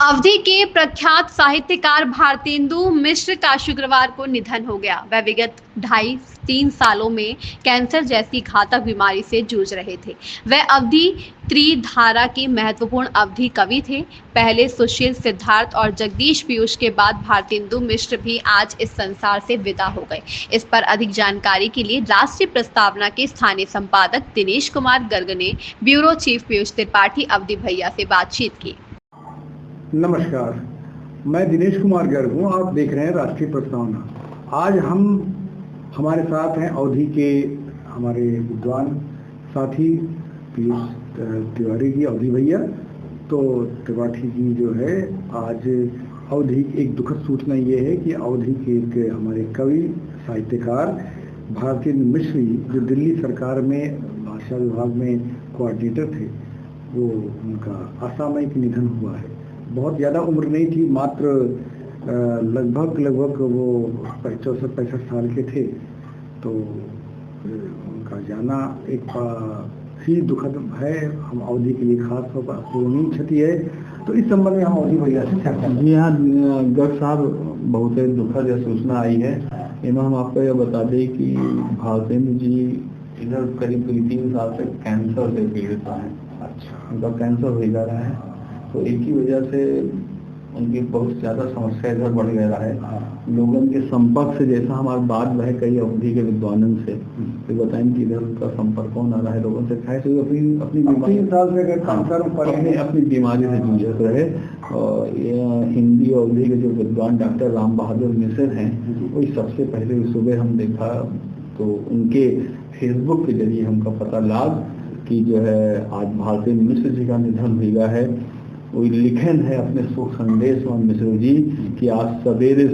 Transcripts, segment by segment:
अवधी के प्रख्यात साहित्यकार भारतेंदु मिश्र का शुक्रवार को निधन हो गया। वह विगत 2.5-3 सालों में कैंसर जैसी घातक बीमारी से जूझ रहे थे। वह अवधी त्रिधारा के महत्वपूर्ण अवधी कवि थे। पहले सुशील सिद्धार्थ और जगदीश पीयूष के बाद भारतेंदु मिश्र भी आज इस संसार से विदा हो गए। इस पर अधिक जानकारी के लिए राष्ट्रीय प्रस्तावना के स्थानीय संपादक दिनेश कुमार गर्ग ने ब्यूरो चीफ पीयूष त्रिपाठी अवधी भैया से बातचीत की। नमस्कार, मैं दिनेश कुमार गर्ग हूँ। आप देख रहे हैं राष्ट्रीय प्रस्तावना। आज हमारे साथ हैं अवधी के हमारे विद्वान साथी पीयूष तिवारी जी, अवधी भैया। तो त्रिपाठी जी जो है, आज अवधी एक दुखद सूचना ये है कि अवधी के एक हमारे कवि साहित्यकार भारतेंदु मिश्र जी, जो दिल्ली सरकार में भाषा विभाग में कोऑर्डिनेटर थे, वो उनका असामयिक निधन हुआ है। बहुत ज़्यादा उम्र नहीं थी, मात्र लगभग वो 64-65 साल के थे। तो उनका जाना एक ही दुखद है। हम अवधी के लिए खास तौर पर अपूरणीय क्षति है। तो इस संबंध में हम अवधी भैया से चर्चा। जी हाँ गर्ग साहब, बहुत ही दुखद यह सूचना आई है। इनमें हम आपको यह बता दें कि भारतेंदु जी इधर करीब 3 साल से कैंसर से पीड़ित हैं। अच्छा, उनका कैंसर हो जा रहा है, तो एक ही वजह से उनकी बहुत ज़्यादा समस्या इधर बढ़ गया है। लोगों के संपर्क से, जैसा हमारी बात वह कई अवधि के विद्वानों से, तो बताएं कि इधर उनका संपर्क कौन आ रहा है लोगों से, खाए तो अपनी बीमारी 3 साल से अपनी बीमारी से जूझ रहे। और हिंदी अवधि के जो विद्वान डॉक्टर राम बहादुर मिश्र हैं, वही सबसे पहले सुबह हम देखा तो उनके फेसबुक के जरिए हमका पता लगा कि जो है आज भारतेंदु मिश्र जी का निधन हुआ है। वही लिखन है अपने शोक संदेश में मिश्र जी कि आज सवेरे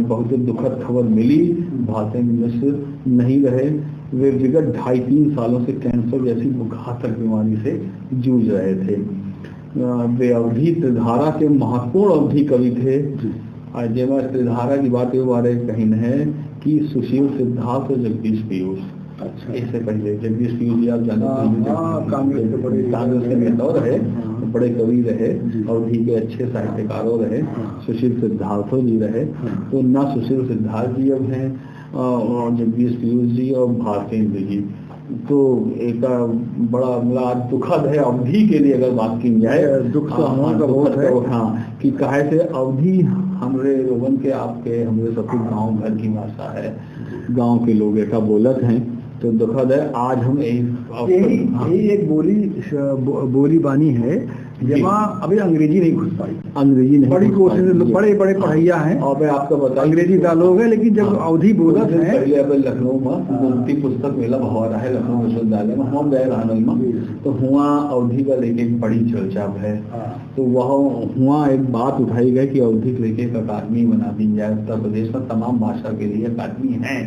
बहुत दुखद खबर मिली, भारतेंदु मिश्र नहीं रहे। वे विगत 2.5-3 सालों से कैंसर जैसी घातक बीमारी से जूझ रहे थे। वे अवधी त्रिधारा के महत्वपूर्ण अवधी कवि थे। जब त्रिधारा की बात ये बारे कहीं है कि सुशील सिद्धार्थ और जगदीश पीयूष। अच्छा, इससे पहले जगदीश पीयूष जी आप जानते हैं, कांग्रेस के नेता रहे, बड़े कवि रहे, अवधी के अच्छे साहित्यकारों रहे। सुशील सिद्धार्थ जी रहे। तो ना सुशील सिद्धार्थ जी अब हैं और जगदीश पीयूष जी और भारतेंदु जी। तो एक बड़ा दुखद है अवधी के लिए, अगर बात की जाए दुख तो बहुत है। हाँ, कि काहे से अवधी हमरे लोगन के आपके हमरे सब गाँव घर की भाषा है, गांव के लोग ऐसा बोलत हैं। तो दुखद है। आज हम यही एक बोली बानी है, जहाँ अभी अंग्रेजी नहीं घुस पाई। अंग्रेजी नहीं, बड़ी कोशिश, बड़े पढ़ैया हैं और मैं आपको बता अंग्रेजी का लोग है, लेकिन जब अवधी बोलत है। पहले अब लखनऊ में गोमती पुस्तक मेला भवा रहा है लखनऊ विश्वविद्यालय में, हम गए रहनोई में, तो हुआ अवधी का लेके एक बड़ी चर्चा है। तो वह हुआ एक बात उठाई गई कि अवधी के लेके एक अकादमी बना दी जाए। उत्तर प्रदेश में तमाम भाषा के लिए अकादमी है,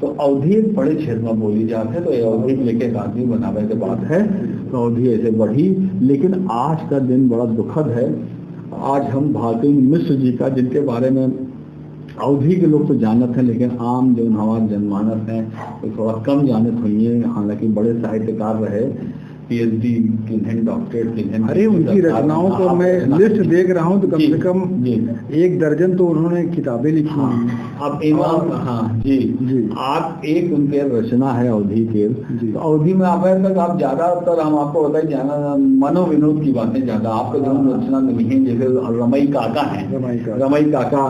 तो अवधी एक बड़े क्षेत्र में बोली जाती है, तो अवधी लेके अकादमी बनावे की बात है। तो अवधी ऐसे बढ़ी, लेकिन आज का दिन बड़ा दुखद है। आज हम भारतेंदु मिश्र जी का, जिनके बारे में अवधी के लोग तो जानत हैं, लेकिन आम जो हमारे जनमानस हैं तो थोड़ा कम जानत हुई है। हालांकि बड़े साहित्यकार रहे, PhD किन्हें, डॉक्टरेट किन्हें। अरे उनकी रचनाओं को मैं लिस्ट देख रहा हूँ तो कम से कम 1 दर्जन तो उन्होंने किताबें लिखी हैं। अब इमाम, हाँ जी, आप एक उनके रचना है अवधी के। तो अवधी में आप तक आप ज्यादातर हम आपको बताइए जाना मनोविनोद की बातें ज्यादा आपको जो रचना मिली है, जैसे रमई काका है, रमई काका,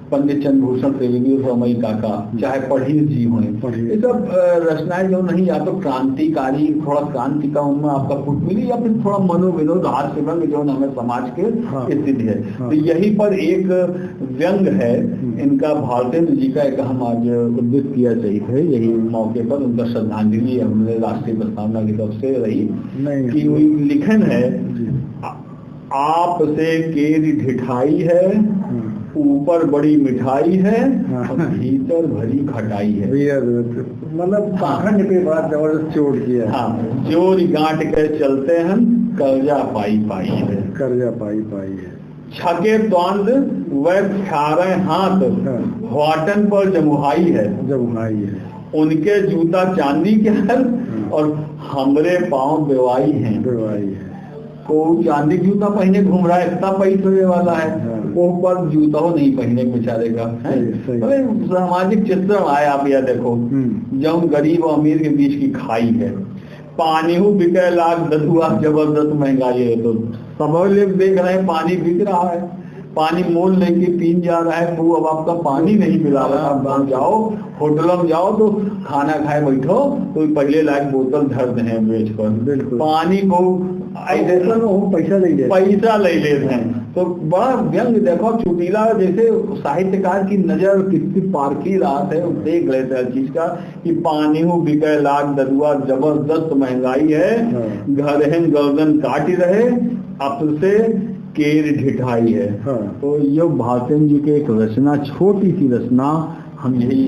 पंडित चंद्रभूषण त्रिवेदी, रमई काका, चाहे पढ़ीर जी हों, ये सब रचनाएं जो नहीं या तो क्रांतिकारी, थोड़ा क्रांति का उनमें आपका फुट मिली, या फिर थोड़ा मनोविनोद हास्य व्यंग जो हमें समाज के स्थिति है। तो यही पर एक व्यंग है इनका, भारतेंदु जी का, एक हम आज उद्धृत किया चाहिए। यही मौके पर उनका श्रद्धांजलि हमने राष्ट्रीय प्रस्तावना की तरफ से रही कि वही लिखन है, आपसे केरी ढिठाई है, ऊपर बड़ी मिठाई है, भीतर भरी खटाई है। मतलब पाखंड पे बात जबरदस्त चोट किया। हाँ, जोरी गांठ के चलते हैं, कर्जा पाई पाई है, कर्जा पाई पाई है। छके द्वंद व ख्यारे हाथ, वाटन पर जमुहाई है, जमुहाई है। उनके जूता चांदी के हैं और हमरे पांव बेवाई हैं। को चांदी जूता पहने घूम रहा है, इतना पैसे वाला है, वो पर जूता हो नहीं पहने बेचारे का है। सामाजिक चित्रण आया, आप यह देखो जब गरीब और अमीर के बीच की खाई है, पानी हो बिके लाख दधुआ, जबरदस्त महंगाई है। तो सब लोग देख रहे हैं पानी बिक रहा है, पानी मोल लेके पीन जा रहा है, वो अब आपका पानी नहीं मिला रहा। आप जाओ होटल में जाओ तो खाना खाए बैठो तो पहले लाख बोतल धर दे बेच कर, पानी को पैसा ले लेते हैं। तो बड़ा व्यंग देखो चुटीला, जैसे साहित्यकार की नजर कितनी पारखी रात है, देख रहे थे हर चीज का कि पानी हो बिके लाख ददुआ, जबरदस्त महंगाई है, घर है गर्दन काट रहे, अब से केर ढिठाई है। तो ये भारतेंद्र जी के एक रचना, छोटी सी रचना, हम यही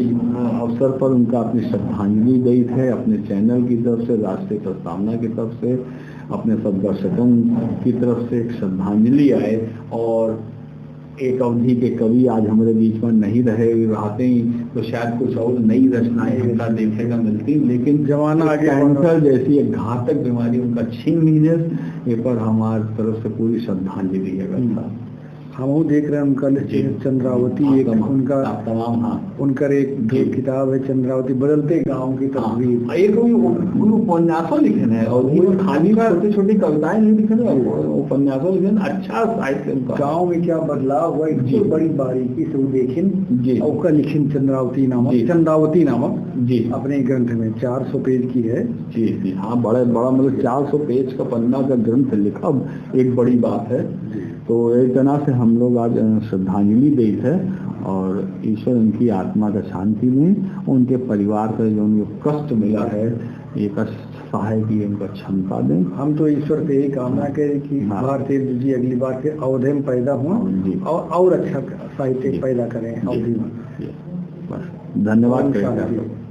अवसर पर उनका अपनी श्रद्धांजलि दी थे, अपने चैनल की तरफ से, राष्ट्रीय प्रस्तावना की तरफ से, अपने सब दर्शकों की तरफ से एक श्रद्धांजलि आए। और एक अवधि के कवि आज हमारे बीच में नहीं रहते ही तो शायद कुछ और नई रचनाएं उनका देखने का मिलती, लेकिन जमाना आगे कैंसर जैसी एक घातक बीमारी उनका छीन लीजिए, ये पर हमारी तरफ से पूरी श्रद्धांजलि है। हम देख रहे हैं उनका चंद्रावती, एक उनका तमाम उनका एक किताब है चंद्रावती, बदलते गांव की तस्वीर, एक उपन्यासों लिखे हैं, और खाली छोटी छोटी कविताएं नहीं लिखे हैं, उपन्यासों लिखे हैं। अच्छा साहित्य उनका, गाँव में क्या बदलाव हुआ इतनी बड़ी बारीकी से वो देखें। उसका लिखिन चंद्रावती नामक जी अपने ग्रंथ में 400 पेज की है। जी हाँ, बड़ा मतलब 400 पेज का पन्ना का ग्रंथ लिखा एक बड़ी बात है। तो एक तरह से हम लोग आज श्रद्धांजलि दी है, और ईश्वर उनकी आत्मा का शांति में, उनके परिवार का जो उनको कष्ट मिला है, ये कष्ट सहाय की उनका क्षमता दें। हम तो ईश्वर से यही कामना करें कि भारतेंद्र जी अगली बार के अवधि में पैदा हुआ और अच्छा साहित्य पैदा करें अवधि में। बस धन्यवाद करें।